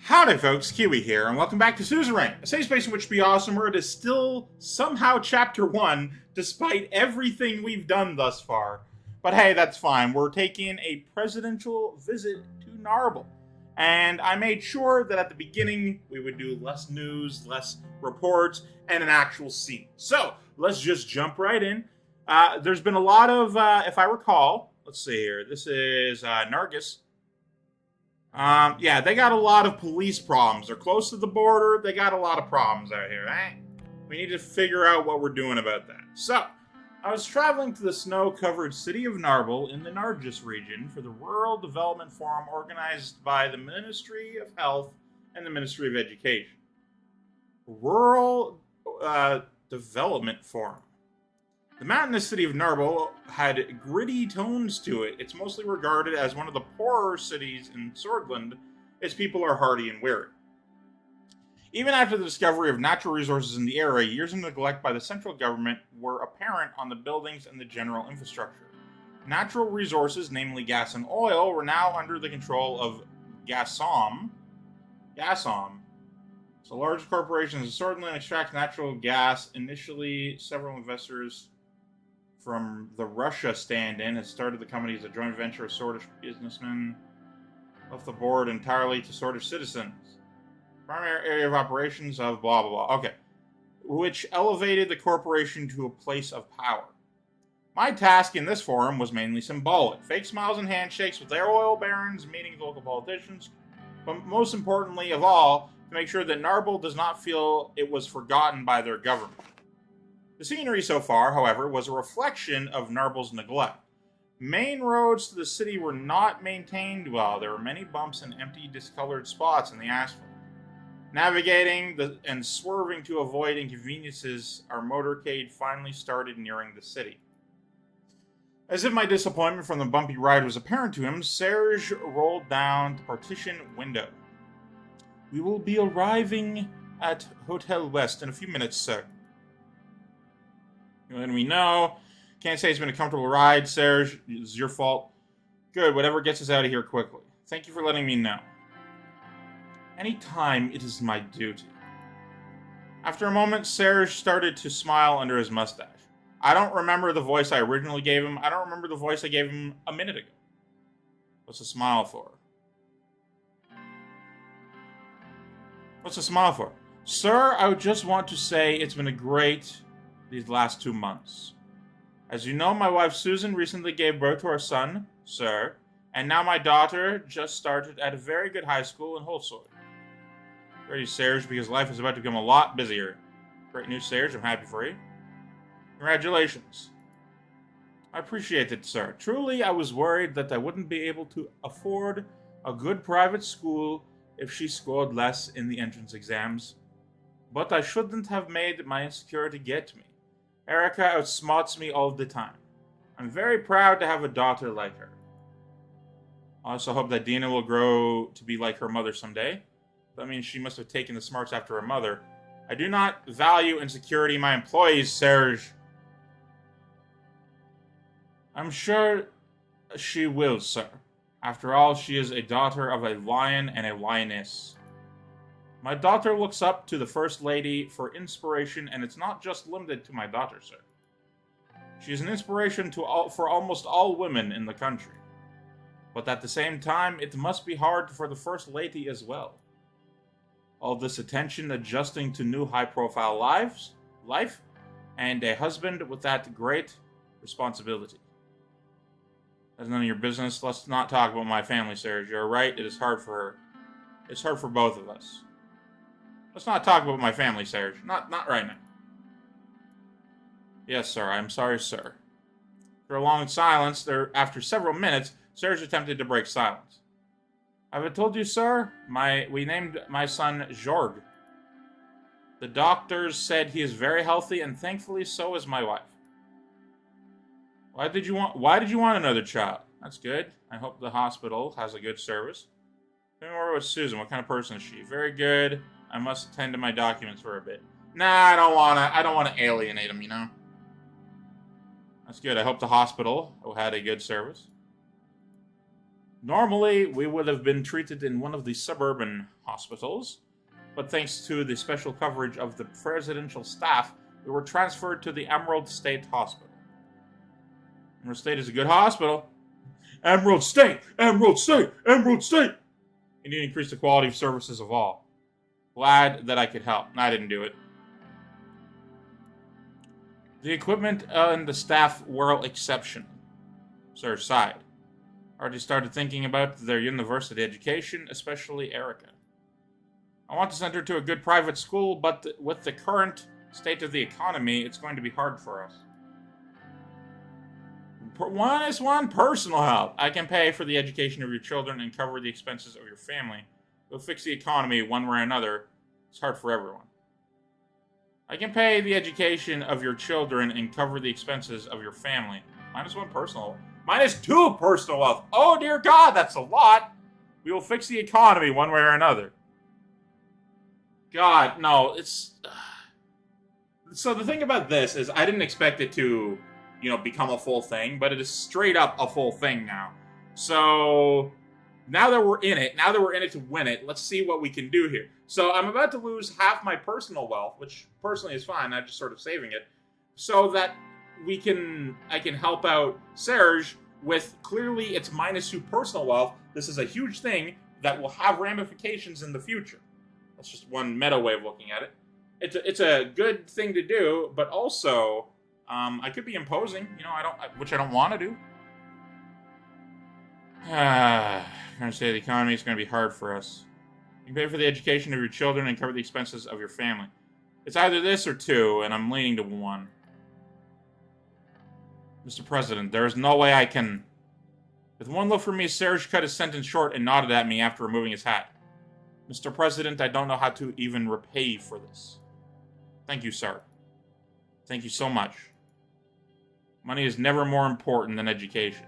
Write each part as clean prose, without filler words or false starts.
Howdy folks, Keywii here, and welcome back to Suzerain, a safe space in which to be awesome, where it is still somehow Chapter 1, despite everything we've done thus far. But hey, that's fine. We're taking a presidential visit to Narble. And I made sure that at the beginning, we would do less news, less reports, and an actual scene. So, let's just jump right in. There's been a lot of, if I recall, let's see here, this is Nargis. Yeah, they got a lot of police problems. They're close to the border. They got a lot of problems out here, right? We need to figure out what we're doing about that. So, I was traveling to the snow-covered city of Narble in the Nargis region for the Rural Development Forum organized by the Ministry of Health and the Ministry of Education. Rural Development Forum. The mountainous city of Narble had gritty tones to it. It's mostly regarded as one of the poorer cities in Sordland, its people are hardy and wary. Even after the discovery of natural resources in the area, years of neglect by the central government were apparent on the buildings and the general infrastructure. Natural resources, namely gas and oil, were now under the control of Gasom. So large corporations in Sordland extract natural gas. Initially, several investors from the Russia stand-in had started the company as a joint venture of Sordish businessmen, left the board entirely to Sordish citizens. Primary area of operations of blah blah blah. Okay. Which elevated the corporation to a place of power. My task in this forum was mainly symbolic. Fake smiles and handshakes with their oil barons, meeting with local politicians, but most importantly of all, to make sure that Narble does not feel it was forgotten by their government. The scenery so far, however, was a reflection of Narble's neglect. Main roads to the city were not maintained well. There were many bumps and empty, discolored spots in the asphalt. Navigating and swerving to avoid inconveniences, our motorcade finally started nearing the city. As if my disappointment from the bumpy ride was apparent to him, Serge rolled down the partition window. "We will be arriving at Hotel West in a few minutes, sir." And we know. Can't say it's been a comfortable ride, Serge. It's your fault. Good, whatever gets us out of here quickly. Thank you for letting me know. Any time, it is my duty. After a moment, Serge started to smile under his mustache. I don't remember the voice I originally gave him. I don't remember the voice I gave him a minute ago. What's a smile for? What's a smile for? Sir, I would just want to say it's been a great these last 2 months. As you know, my wife Susan recently gave birth to our son, sir, and now my daughter just started at a very good high school in Holsoy. Ready, Serge, because life is about to become a lot busier. Great news, Serge. I'm happy for you. Congratulations. I appreciate it, sir. Truly, I was worried that I wouldn't be able to afford a good private school if she scored less in the entrance exams. But I shouldn't have made my insecurity get to me. Erica outsmarts me all the time. I'm very proud to have a daughter like her. I also hope that Dina will grow to be like her mother someday. That means she must have taken the smarts after her mother. I do not value insecurity in my employees, Serge. I'm sure she will, sir. After all, she is a daughter of a lion and a lioness. My daughter looks up to the First Lady for inspiration, and it's not just limited to my daughter, sir. She is an inspiration for almost all women in the country. But at the same time, it must be hard for the First Lady as well. All this attention adjusting to new high-profile life, and a husband with that great responsibility. That's none of your business. Let's not talk about my family, Serge. You're right, it is hard for her. It's hard for both of us. Let's not talk about my family, Serge. Not right now. Yes, sir. I'm sorry, sir. After a long silence, after several minutes, Serge attempted to break silence. Have I told you, sir? We named my son Jorg. The doctors said he is very healthy, and thankfully so is my wife. Why did you want another child? That's good. I hope the hospital has a good service. Tell me more about Susan. What kind of person is she? Very good. I must attend to my documents for a bit. Nah, I don't wanna alienate him, you know? That's good. I hope the hospital had a good service. Normally, we would have been treated in one of the suburban hospitals, but thanks to the special coverage of the presidential staff, we were transferred to the Emerald State Hospital. Emerald State is a good hospital. Emerald State! Emerald State! Emerald State! You need to increase the quality of services of all. Glad that I could help. I didn't do it. The equipment and the staff were exceptional. Sir sighed. Already started thinking about their university education, especially Erica. I want to send her to a good private school, but with the current state of the economy, it's going to be hard for us. One personal help. I can pay for the education of your children and cover the expenses of your family. We'll fix the economy one way or another. It's hard for everyone. I can pay the education of your children and cover the expenses of your family. -1 personal. -2 personal wealth. Oh dear God, that's a lot. We will fix the economy one way or another. God, no, it's... So the thing about this is I didn't expect it to, become a full thing, but it is straight up a full thing now. So now that we're in it to win it, let's see what we can do here. So I'm about to lose half my personal wealth, which personally is fine. I'm just sort of saving it, so that I can help out Serge with clearly it's -2 personal wealth. This is a huge thing that will have ramifications in the future. That's just one meta way of looking at it. It's a good thing to do, but also I could be imposing, which I don't want to do. Trying to say the economy is going to be hard for us. You can pay for the education of your children and cover the expenses of your family. It's either this or 2, and I'm leaning to 1. Mr. President, there is no way I can... With one look from me, Serge cut his sentence short and nodded at me after removing his hat. Mr. President, I don't know how to even repay you for this. Thank you, sir. Thank you so much. Money is never more important than education.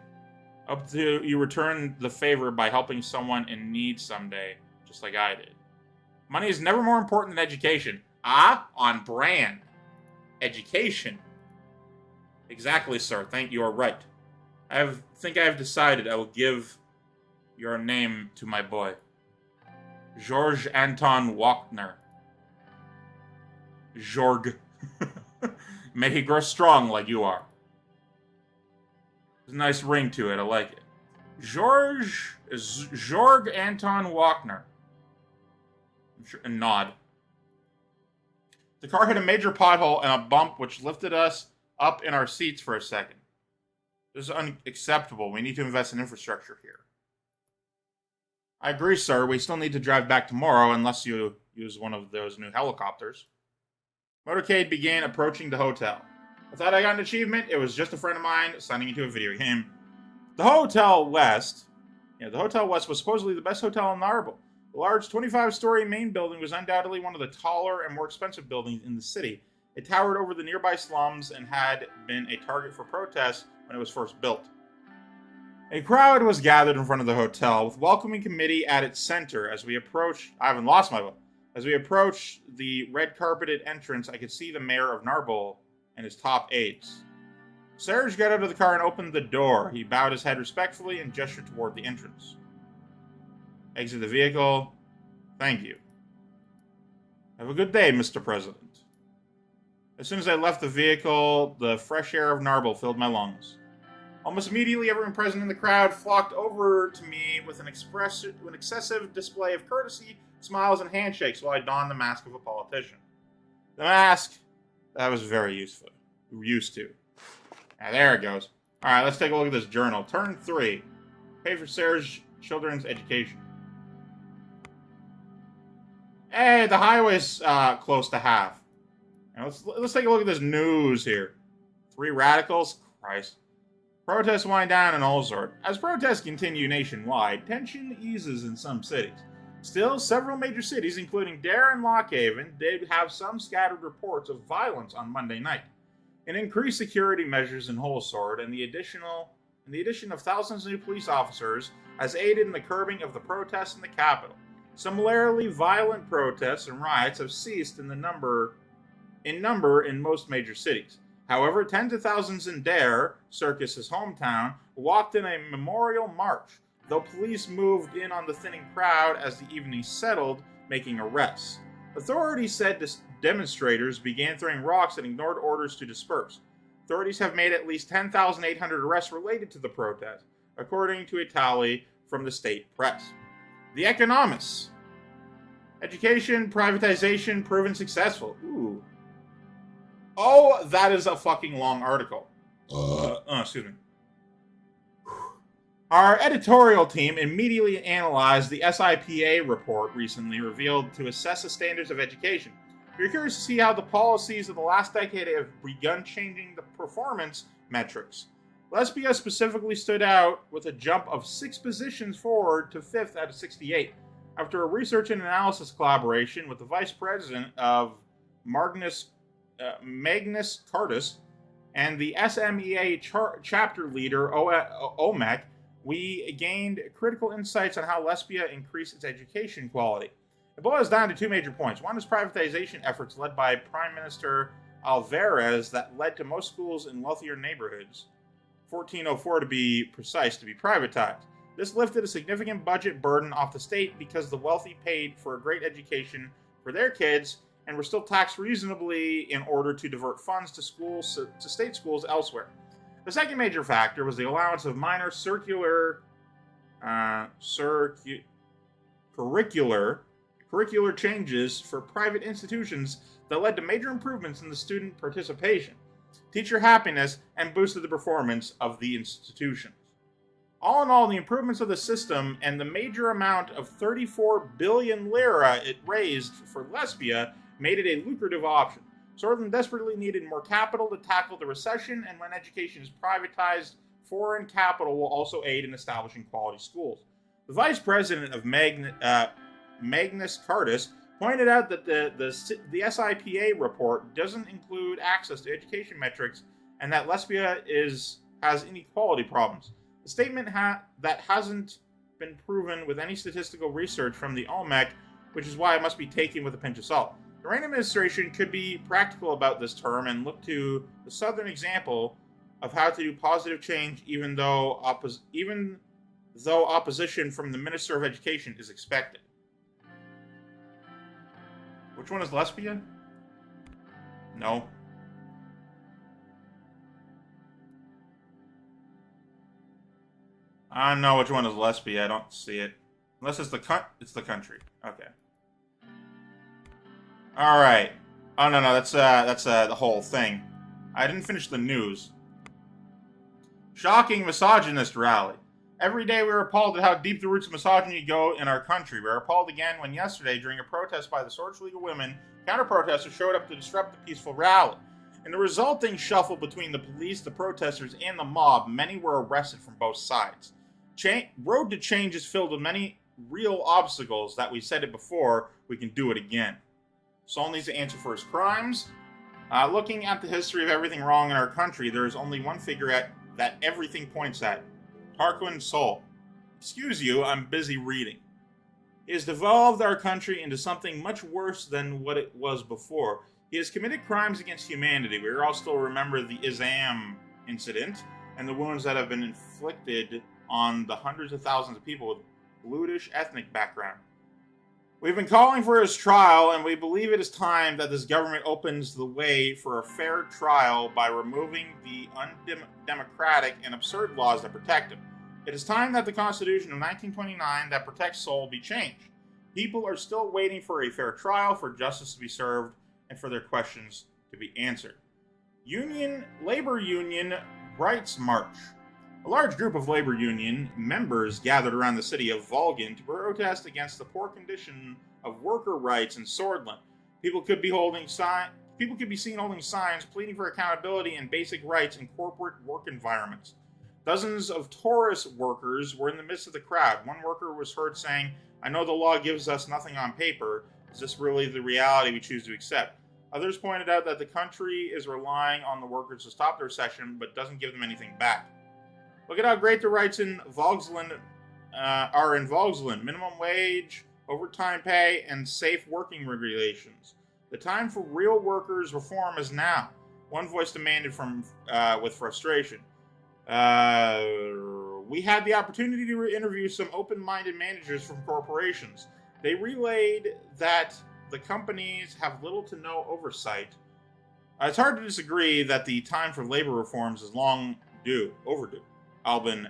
Up to you return the favor by helping someone in need someday, just like I did. Money is never more important than education. On brand. Education. Exactly, sir. Thank you. You are right. I think I have decided I will give your name to my boy. George Anton Wagner. Jorg. May he grow strong like you are. There's a nice ring to it. I like it. Jorg Anton Wagner. And nod. The car hit a major pothole and a bump which lifted us up in our seats for a second. This is unacceptable. We need to invest in infrastructure here. I agree, sir. We still need to drive back tomorrow unless you use one of those new helicopters. Motorcade began approaching the hotel. I thought I got an achievement. It was just a friend of mine signing into a video game. The Hotel West was supposedly the best hotel in Narble. The large 25-story main building was undoubtedly one of the taller and more expensive buildings in the city. It towered over the nearby slums and had been a target for protests when it was first built. A crowd was gathered in front of the hotel, with welcoming committee at its center. As we approached, I haven't lost my vote. As we approached the red-carpeted entrance, I could see the mayor of Narble and his top aides. Serge got out of the car and opened the door. He bowed his head respectfully and gestured toward the entrance. Exit the vehicle. Thank you. Have a good day, Mr. President. As soon as I left the vehicle, the fresh air of Narble filled my lungs. Almost immediately, everyone present in the crowd flocked over to me with an excessive display of courtesy, smiles, and handshakes while I donned the mask of a politician. The mask, that was very useful. Used to. Now, there it goes. Alright, let's take a look at this journal. Turn 3. Pay for Sarah's children's education. Hey, the highway's close to half. Now, let's take a look at this news here. 3 radicals? Christ. Protests wind down in Ulzard. As protests continue nationwide, tension eases in some cities. Still, several major cities, including Dare and Lockhaven, did have some scattered reports of violence on Monday night. An increased security measures in Ulzard and the addition of thousands of new police officers has aided in the curbing of the protests in the capital. Similarly, violent protests and riots have ceased in number in most major cities. However, tens of thousands in Dare, Circus's hometown, walked in a memorial march. though police moved in on the thinning crowd as the evening settled, making arrests. Authorities said demonstrators began throwing rocks and ignored orders to disperse. Authorities have made at least 10,800 arrests related to the protest, according to a tally from the state press. The Economists. Education, privatization, proven successful. Ooh. Oh, that is a fucking long article. Excuse me. Our editorial team immediately analyzed the SIPA report recently revealed to assess the standards of education. We're curious to see how the policies of the last decade have begun changing the performance metrics. Lesbia specifically stood out with a jump of 6 positions forward to 5th out of 68. After a research and analysis collaboration with the vice president of Magnus Cardus and the SMEA chapter leader, OMEC, we gained critical insights on how Lesbia increased its education quality. It boils down to 2 major points. One is privatization efforts led by Prime Minister Alvarez that led to most schools in wealthier neighborhoods, 1404 to be precise, to be privatized. This lifted a significant budget burden off the state because the wealthy paid for a great education for their kids and were still taxed reasonably in order to divert funds to state schools elsewhere. The second major factor was the allowance of minor curricular changes for private institutions that led to major improvements in the student participation, teacher happiness, and boosted the performance of the institutions. All in all, the improvements of the system and the major amount of 34 billion lira it raised for Lesbia made it a lucrative option. Sordland desperately needed more capital to tackle the recession, and when education is privatized, foreign capital will also aid in establishing quality schools. The vice president of Magnus Cardus pointed out that the SIPA report doesn't include access to education metrics and that Lesbia has inequality problems. The statement that hasn't been proven with any statistical research from the OMEC, which is why it must be taken with a pinch of salt. The Rayne administration could be practical about this term and look to the Southern example of how to do positive change even though opposition from the Minister of Education is expected. Which one is Lesbia? No. I don't know which one is Lesbia. I don't see it. Unless it's the country. Okay. All right. Oh no, that's the whole thing. I didn't finish the news. Shocking misogynist rally. Every day we are appalled at how deep the roots of misogyny go in our country. We are appalled again when yesterday, during a protest by the Sordland League of Women, counter-protesters showed up to disrupt the peaceful rally. In the resulting shuffle between the police, the protesters, and the mob, many were arrested from both sides. Road to change is filled with many real obstacles that we said it before, we can do it again. Saul needs to answer for his crimes. Looking at the history of everything wrong in our country, there is only one figure that everything points at. Tarquin Saul. Excuse you, I'm busy reading. He has devolved our country into something much worse than what it was before. He has committed crimes against humanity. We all still remember the Izam incident and the wounds that have been inflicted on the hundreds of thousands of people with Ludish ethnic background. We've been calling for his trial, and we believe it is time that this government opens the way for a fair trial by removing the undemocratic and absurd laws that protect him. It is time that the Constitution of 1929 that protects Seoul be changed. People are still waiting for a fair trial, for justice to be served, and for their questions to be answered. Labor Union Rights March. A large group of labor union members gathered around the city of Volgan to protest against the poor condition of worker rights in Sordland. People could be seen holding signs pleading for accountability and basic rights in corporate work environments. Dozens of tourist workers were in the midst of the crowd. One worker was heard saying, "I know the law gives us nothing on paper. Is this really the reality we choose to accept?" Others pointed out that the country is relying on the workers to stop their recession, but doesn't give them anything back. Look at how great the rights in Volksland are in Volksland. Minimum wage, overtime pay, and safe working regulations. The time for real workers' reform is now. One voice demanded with frustration. We had the opportunity to interview some open-minded managers from corporations. They relayed that the companies have little to no oversight. It's hard to disagree that the time for labor reforms is overdue. Albin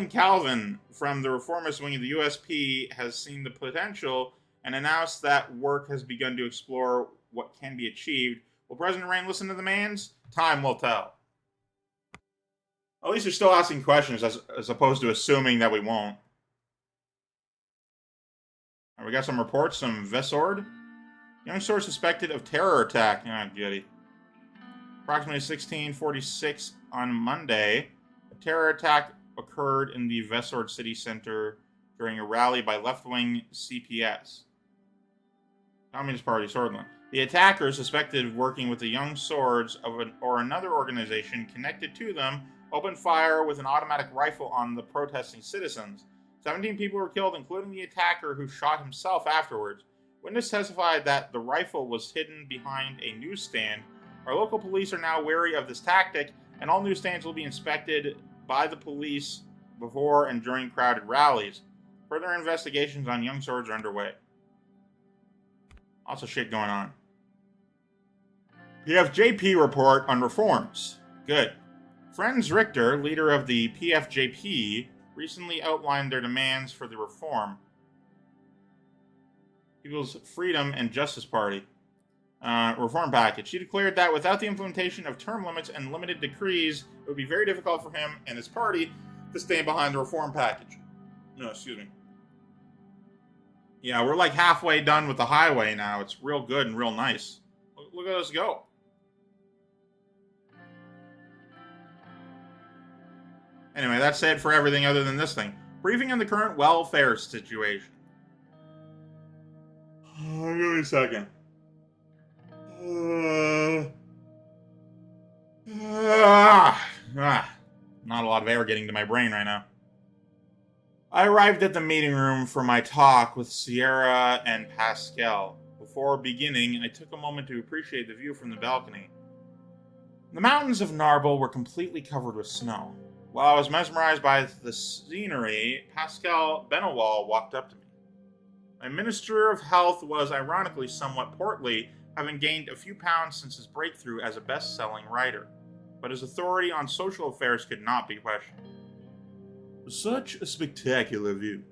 Calvin from the reformist wing of the USP has seen the potential and announced that work has begun to explore what can be achieved. Will President Rayne listen to the demands? Time will tell. At least they're still asking questions as opposed to assuming that we won't. We got some reports, some Vesord. Young source suspected of terror attack. Ah, goody. Approximately 1646 on Monday, a terror attack occurred in the Vesord city center during a rally by left-wing CPS. Communist Party, Sordland. The attackers, suspected of working with the Young Swords or another organization connected to them, opened fire with an automatic rifle on the protesting citizens. 17 people were killed, including the attacker who shot himself afterwards. Witness testified that the rifle was hidden behind a newsstand. Our local police are now wary of this tactic, and all newsstands will be inspected by the police before and during crowded rallies. Further investigations on Young Swords are underway. Lots of shit going on. PFJP report on reforms. Good. Franz Richter, leader of the PFJP, recently outlined their demands for the People's Freedom and Justice Party reform package. He declared that without the implementation of term limits and limited decrees, it would be very difficult for him and his party to stand behind the reform package. No, excuse me. Yeah, we're like halfway done with the highway now. It's real good and real nice. Look at us go. Anyway, that's it for everything other than this thing. Briefing on the current welfare situation. Give me a second. Not a lot of air getting to my brain right now. I arrived at the meeting room for my talk with Sierra and Pascal. Before beginning, I took a moment to appreciate the view from the balcony. The mountains of Narble were completely covered with snow. While I was mesmerized by the scenery, Pascal Benowal walked up to me. My Minister of Health was ironically somewhat portly, having gained a few pounds since his breakthrough as a best-selling writer. But his authority on social affairs could not be questioned. Such a spectacular view.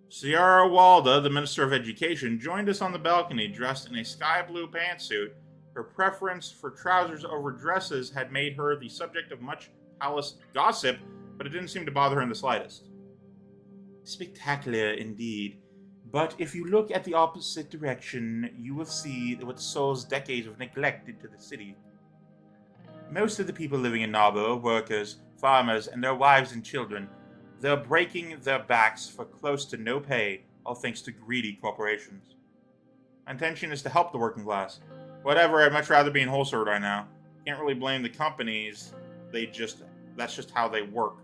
Sierra Walda, the Minister of Education, joined us on the balcony dressed in a sky blue pantsuit. Her preference for trousers over dresses had made her the subject of much palace gossip, but it didn't seem to bother her in the slightest. Spectacular indeed. But if you look at the opposite direction, you will see what Sol's decades of neglect did to the city. Most of the people living in Narbo are workers, farmers, and their wives and children. They're breaking their backs for close to no pay, all thanks to greedy corporations. My intention is to help the working class. Whatever, I'd much rather be in Holsword right now. Can't really blame the companies. That's just how they work.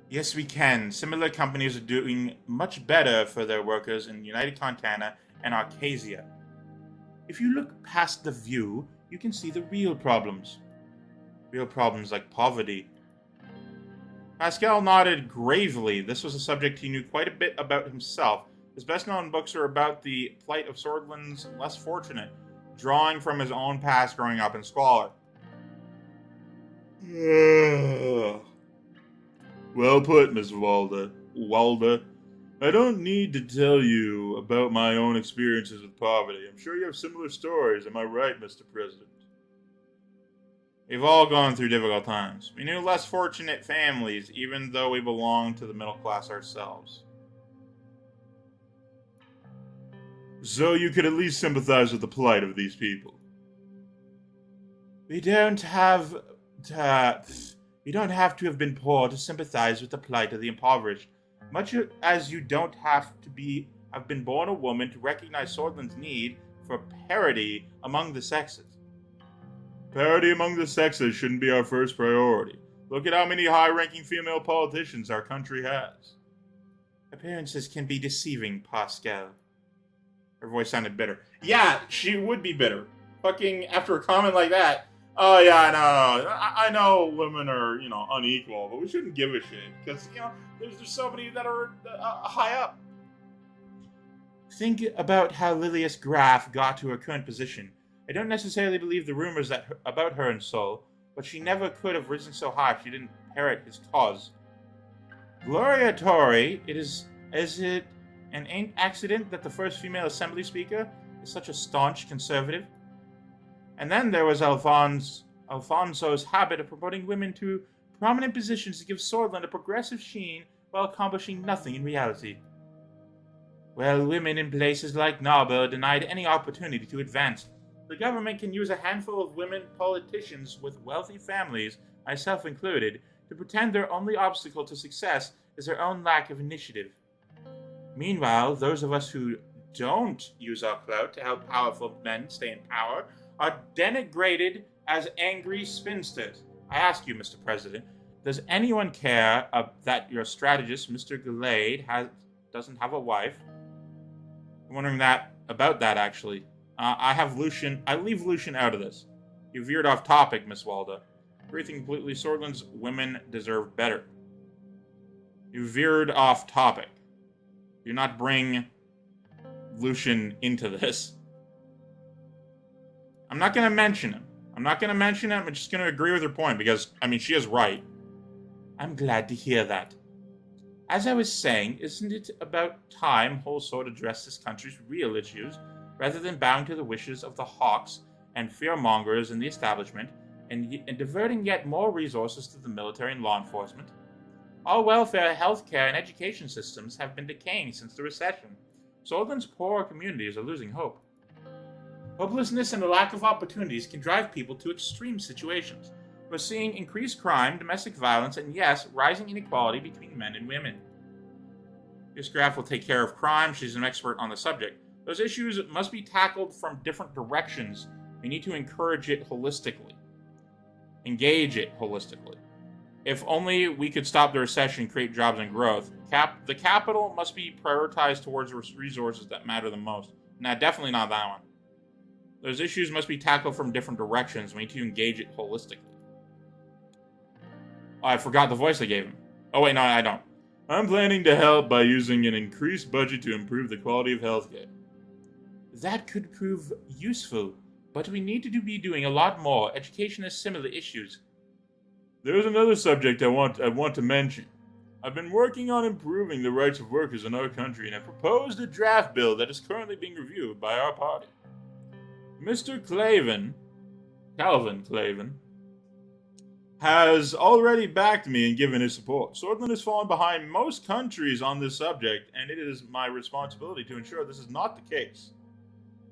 Yes, we can. Similar companies are doing much better for their workers in United Contana and Arcasia. If you look past the view, you can see the real problems. Real problems like poverty. Pascal nodded gravely. This was a subject he knew quite a bit about himself. His best-known books are about the plight of Sordland's less fortunate, drawing from his own past growing up in squalor. Well put, Miss Walda. I don't need to tell you about my own experiences with poverty. I'm sure you have similar stories. Am I right, Mr. President? We've all gone through difficult times. We knew less fortunate families, even though we belong to the middle class ourselves. So you could at least sympathize with the plight of these people. We don't have to have been poor to sympathize with the plight of the impoverished, much as you don't have been born a woman to recognize Sordland's need for parity among the sexes. Parity among the sexes shouldn't be our first priority. Look at how many high-ranking female politicians our country has. Appearances can be deceiving, Pascal. Her voice sounded bitter. Yeah, she would be bitter. fucking, after a comment like that, oh yeah, no, I know women are, unequal, but we shouldn't give a shit, because, there's so many that are high up. Think about how Lilius Graf got to her current position. I don't necessarily believe the rumors about her in Seoul, but she never could have risen so high if she didn't parrot his cause. Gloria Torrey, is it an accident that the first female assembly speaker is such a staunch conservative? And then there was Alfonso's habit of promoting women to prominent positions to give Sordland a progressive sheen while accomplishing nothing in reality. Well, women in places like Narba are denied any opportunity to advance. The government can use a handful of women politicians with wealthy families, myself included, to pretend their only obstacle to success is their own lack of initiative. Meanwhile, those of us who don't use our clout to help powerful men stay in power are denigrated as angry spinsters. I ask you, Mr. President, does anyone care that your strategist, Mr. Gallade, doesn't have a wife? I'm wondering about that, actually. I leave Lucian out of this. You veered off topic, Miss Walda. Everything completely, Sordland's women deserve better. You veered off topic. Do not bring Lucian into this. I'm not going to mention him. I'm just going to agree with her point because, she is right. I'm glad to hear that. As I was saying, isn't it about time whole sword addressed this country's real issues, rather than bowing to the wishes of the hawks and fearmongers in the establishment, and diverting yet more resources to the military and law enforcement? All welfare, healthcare, and education systems have been decaying since the recession. Sordland's poor communities are losing hope. Hopelessness and a lack of opportunities can drive people to extreme situations. We're seeing increased crime, domestic violence, and yes, rising inequality between men and women. This graph will take care of crime. She's an expert on the subject. Those issues must be tackled from different directions. We need to encourage it holistically. Engage it holistically. If only we could stop the recession, create jobs and growth. The capital must be prioritized towards resources that matter the most. Nah, definitely not that one. Those issues must be tackled from different directions. We need to engage it holistically. Oh, I forgot the voice I gave him. Oh wait, no, I don't. I'm planning to help by using an increased budget to improve the quality of healthcare. That could prove useful, but we need to be doing a lot more. Education has similar issues. There's another subject I want to mention. I've been working on improving the rights of workers in our country, and I proposed a draft bill that is currently being reviewed by our party. Mr. Calvin Clavin, has already backed me and given his support. Sordland has fallen behind most countries on this subject, and it is my responsibility to ensure this is not the case.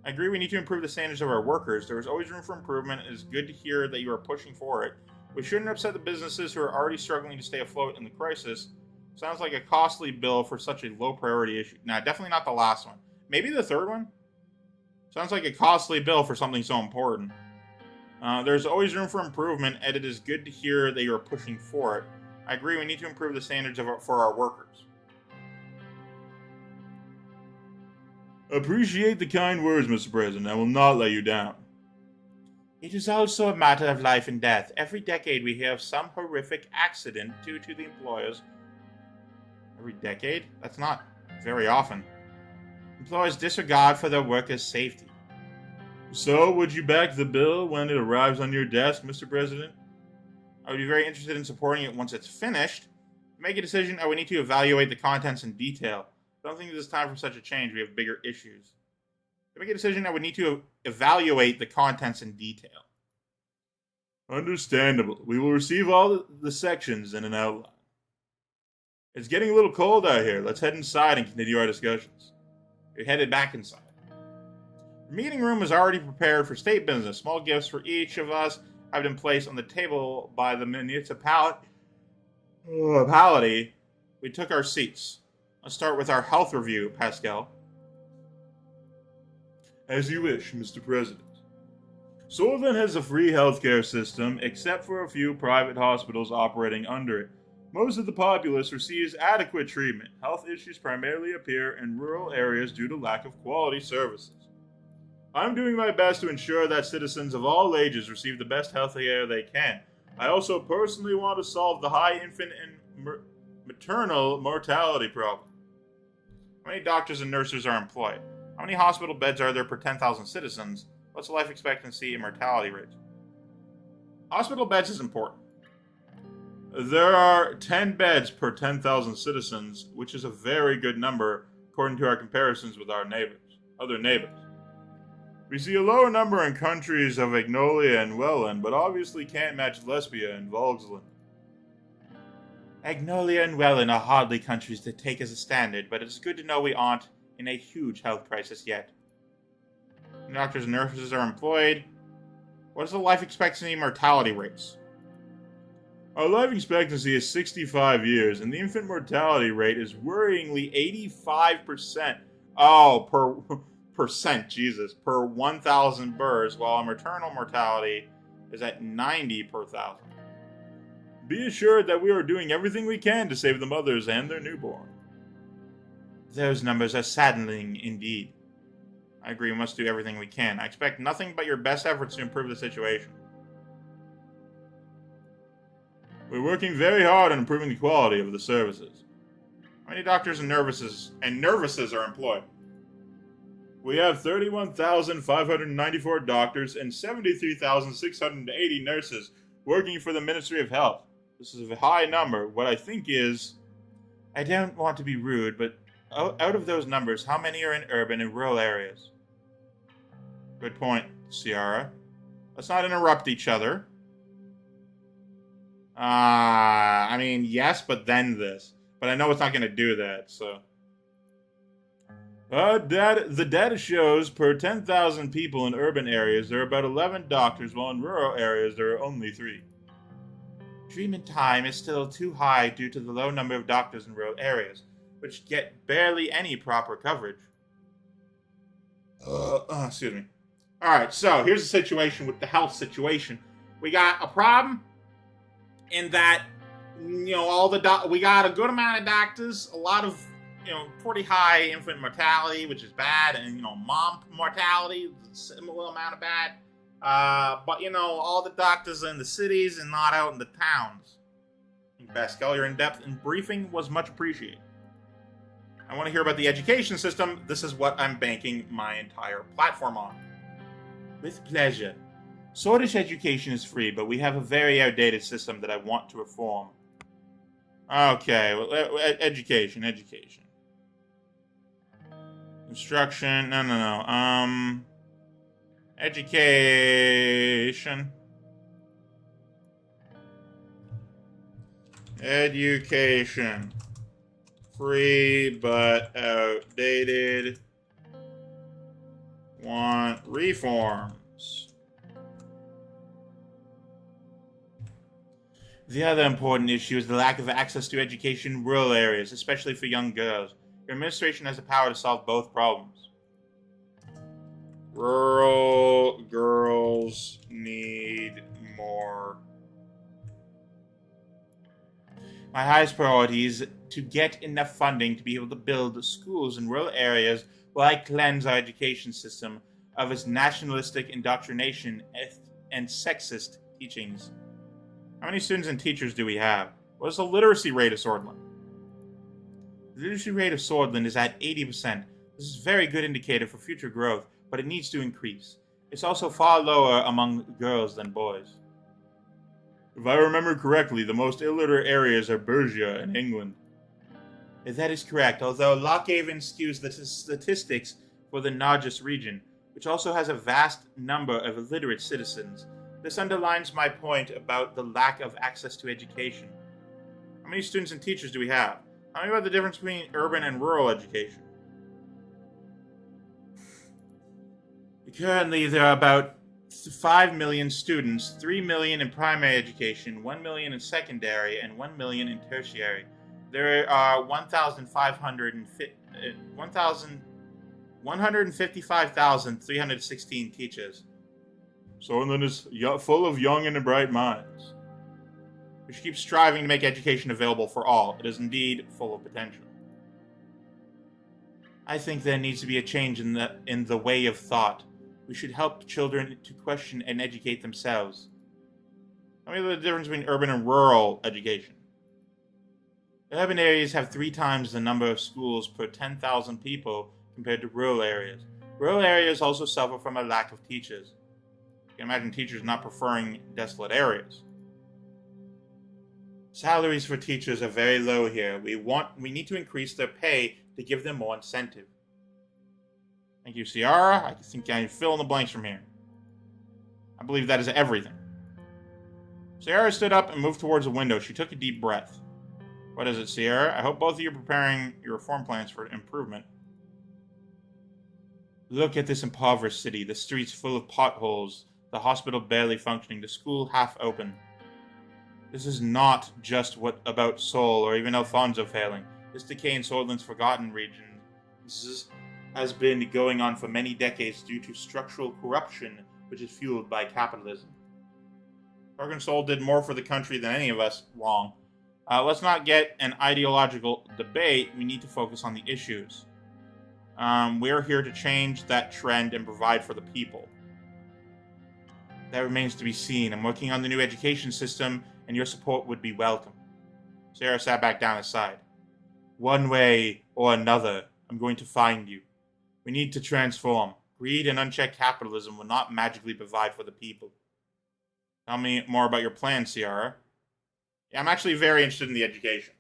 I agree we need to improve the standards of our workers. There is always room for improvement. It is good to hear that you are pushing for it. We shouldn't upset the businesses who are already struggling to stay afloat in the crisis. Sounds like a costly bill for such a low priority issue. Nah, definitely not the last one. Maybe the third one? Sounds like a costly bill for something so important. There's always room for improvement, and it is good to hear that you're pushing for it. I agree we need to improve the standards for our workers. Appreciate the kind words, Mr. President. I will not let you down. It is also a matter of life and death. Every decade we hear of some horrific accident due to the employers. Every decade? That's not very often. Employers' disregard for their workers' safety. So, would you back the bill when it arrives on your desk, Mr. President? I would be very interested in supporting it once it's finished. To make a decision, I would need to evaluate the contents in detail. I don't think it is time for such a change. We have bigger issues. To make a decision, I would need to evaluate the contents in detail. Understandable. We will receive all the sections in an outline. It's getting a little cold out here. Let's head inside and continue our discussions. We headed back inside. The meeting room was already prepared for state business. Small gifts for each of us have been placed on the table by the municipality. We took our seats. Let's start with our health review, Pascal. As you wish, Mr. President. Sordland has a free healthcare system, except for a few private hospitals operating under it. Most of the populace receives adequate treatment. Health issues primarily appear in rural areas due to lack of quality services. I'm doing my best to ensure that citizens of all ages receive the best health care they can. I also personally want to solve the high infant and maternal mortality problem. How many doctors and nurses are employed? How many hospital beds are there per 10,000 citizens? What's the life expectancy and mortality rates? Hospital beds is important. There are 10 beds per 10,000 citizens, which is a very good number according to our comparisons with our other neighbors. We see a lower number in countries of Agnolia and Welland, but obviously can't match Lesbia and Volksland. Agnolia and Welland are hardly countries to take as a standard, but it's good to know we aren't in a huge health crisis yet. Doctors and nurses are employed. What is the life expectancy and mortality rates? Our life expectancy is 65 years, and the infant mortality rate is worryingly 85%. Oh, per 1,000 births, while our maternal mortality is at 90 per 1,000. Be assured that we are doing everything we can to save the mothers and their newborn. Those numbers are saddening indeed. I agree, we must do everything we can. I expect nothing but your best efforts to improve the situation. We're working very hard on improving the quality of the services. How many doctors and nurses are employed? We have 31,594 doctors and 73,680 nurses working for the Ministry of Health. This is a high number. What I think is, I don't want to be rude, but out of those numbers, how many are in urban and rural areas? Good point, Ciara. Let's not interrupt each other. I mean, yes, but then this. But I know it's not going to do that, so. The data shows per 10,000 people in urban areas, there are about 11 doctors, while in rural areas, there are only 3. Treatment time is still too high due to the low number of doctors in rural areas, which get barely any proper coverage. Excuse me. Alright, so here's the situation with the health situation. We got a problem in that, we got a good amount of doctors, a lot of, pretty high infant mortality, which is bad, and, mom mortality, a similar amount of bad. But, all the doctors are in the cities and not out in the towns. Pascal, your in-depth and briefing was much appreciated. I want to hear about the education system. This is what I'm banking my entire platform on. With pleasure. Sordland education is free, but we have a very outdated system that I want to reform. Okay, well, education. Instruction, no. Education. Free, but outdated. Want reforms. The other important issue is the lack of access to education in rural areas, especially for young girls. Your administration has the power to solve both problems. Rural girls need more. My highest priority is to get enough funding to be able to build schools in rural areas while I cleanse our education system of its nationalistic indoctrination and sexist teachings. How many students and teachers do we have? What is the literacy rate of Sordland? The literacy rate of Sordland is at 80%. This is a very good indicator for future growth, but it needs to increase. It's also far lower among girls than boys. If I remember correctly, the most illiterate areas are Bergia in England. That is correct, although Lockhaven skews the statistics for the Nargis region, which also has a vast number of illiterate citizens. This underlines my point about the lack of access to education. How many students and teachers do we have? How many about the difference between urban and rural education? Currently, there are about 5 million students, 3 million in primary education, 1 million in secondary, and 1 million in tertiary. There are 155,316 teachers. Sordland is full of young and bright minds. We should keep striving to make education available for all. It is indeed full of potential. I think there needs to be a change in the way of thought. We should help children to question and educate themselves. Tell me the difference between urban and rural education. Urban areas have 3 times the number of schools per 10,000 people compared to rural areas. Rural areas also suffer from a lack of teachers. You can imagine teachers not preferring desolate areas. Salaries for teachers are very low here. We need to increase their pay to give them more incentive. Thank you, Ciara. I think I can fill in the blanks from here. I believe that is everything. Ciara stood up and moved towards the window. She took a deep breath. What is it, Ciara? I hope both of you are preparing your reform plans for improvement. Look at this impoverished city. The streets full of potholes, the hospital barely functioning, the school half open. This is not just about Seoul or even Alfonso failing. This decay in Sordland's forgotten region has been going on for many decades due to structural corruption, which is fueled by capitalism. Torgen Seoul did more for the country than any of us. Wrong. Let's not get an ideological debate. We need to focus on the issues. We're here to change that trend and provide for the people. That remains to be seen. I'm working on the new education system, and your support would be welcome. Sarah sat back down aside. One way or another, I'm going to find you. We need to transform. Greed and unchecked capitalism will not magically provide for the people. Tell me more about your plan, Ciara. Yeah, I'm actually very interested in the education.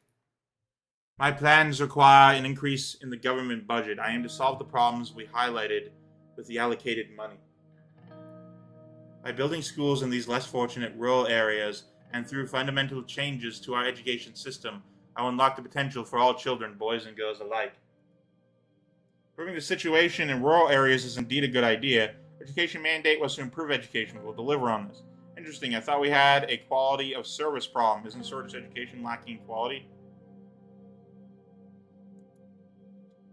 My plans require an increase in the government budget. I aim to solve the problems we highlighted with the allocated money. By building schools in these less fortunate rural areas and through fundamental changes to our education system, I will unlock the potential for all children, boys and girls alike. Improving the situation in rural areas is indeed a good idea. Education mandate was to improve education. We'll deliver on this. Interesting. I thought we had a quality of service problem. Isn't Sword's education lacking quality?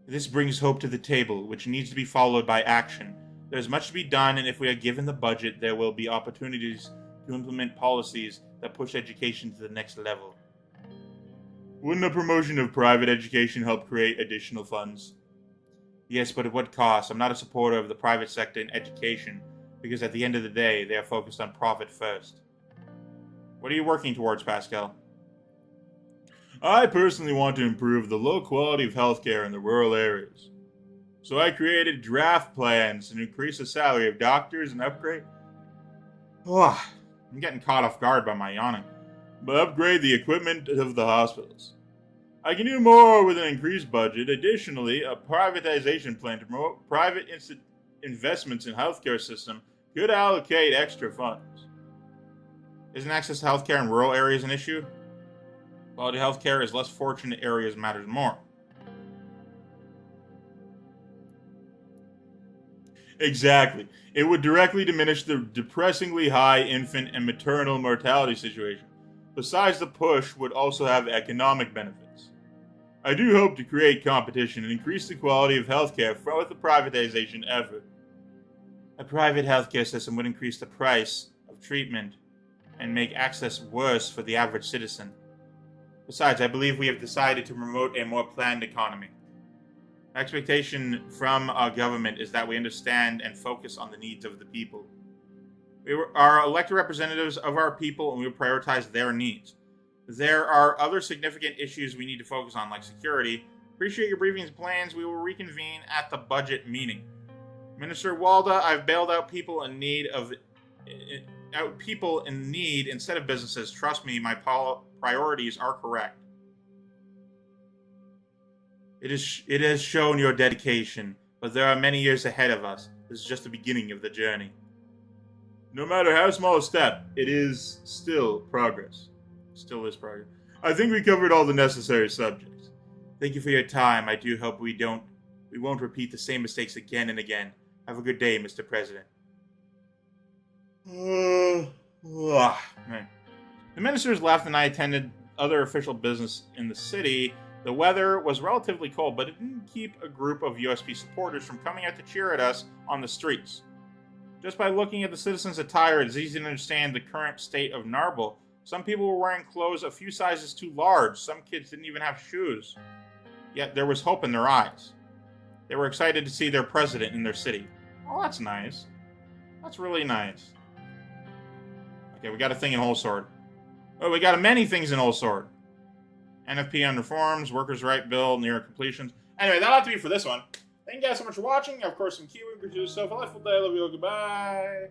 This brings hope to the table, which needs to be followed by action. There's much to be done, and if we are given the budget, there will be opportunities to implement policies that push education to the next level. Wouldn't a promotion of private education help create additional funds? Yes, but at what cost? I'm not a supporter of the private sector in education, because at the end of the day, they are focused on profit first. What are you working towards, Pascal? I personally want to improve the low quality of healthcare in the rural areas. So I created draft plans and increase the salary of doctors and upgrade... I'm getting caught off guard by my yawning. But upgrade the equipment of the hospitals. I can do more with an increased budget. Additionally, a privatization plan to promote private investments in healthcare system could allocate extra funds. Isn't access to healthcare in rural areas an issue? Quality healthcare is less fortunate areas matters more. Exactly. It would directly diminish the depressingly high infant and maternal mortality situation. Besides, the push would also have economic benefits. I do hope to create competition and increase the quality of healthcare with the privatization effort. A private healthcare system would increase the price of treatment and make access worse for the average citizen. Besides, I believe we have decided to promote a more planned economy. Expectation from our government is that we understand and focus on the needs of the people. We are elected representatives of our people, and we will prioritize their needs. There are other significant issues we need to focus on, like security. Appreciate your briefings and plans. We will reconvene at the budget meeting. Minister Walda, I've bailed out people in need instead of businesses. Trust me, my priorities are correct. It has shown your dedication, but there are many years ahead of us. This is just the beginning of the journey. No matter how small a step, it is still progress. Still is progress. I think we covered all the necessary subjects. Thank you for your time. I do hope we won't repeat the same mistakes again and again. Have a good day, Mr. President. The ministers left and I attended other official business in the city. The weather was relatively cold, but it didn't keep a group of USP supporters from coming out to cheer at us on the streets. Just by looking at the citizens' attire, it's easy to understand the current state of Narble. Some people were wearing clothes a few sizes too large. Some kids didn't even have shoes. Yet there was hope in their eyes. They were excited to see their president in their city. Oh, that's nice. That's really nice. Okay, we got a thing in Whole Sword. Oh, we got many things in Whole Sword. NFP on reforms, workers' right bill, near completions. Anyway, that'll have to be for this one. Thank you guys so much for watching. Of course, some Keywii. So, have a delightful day. Love you all. Goodbye.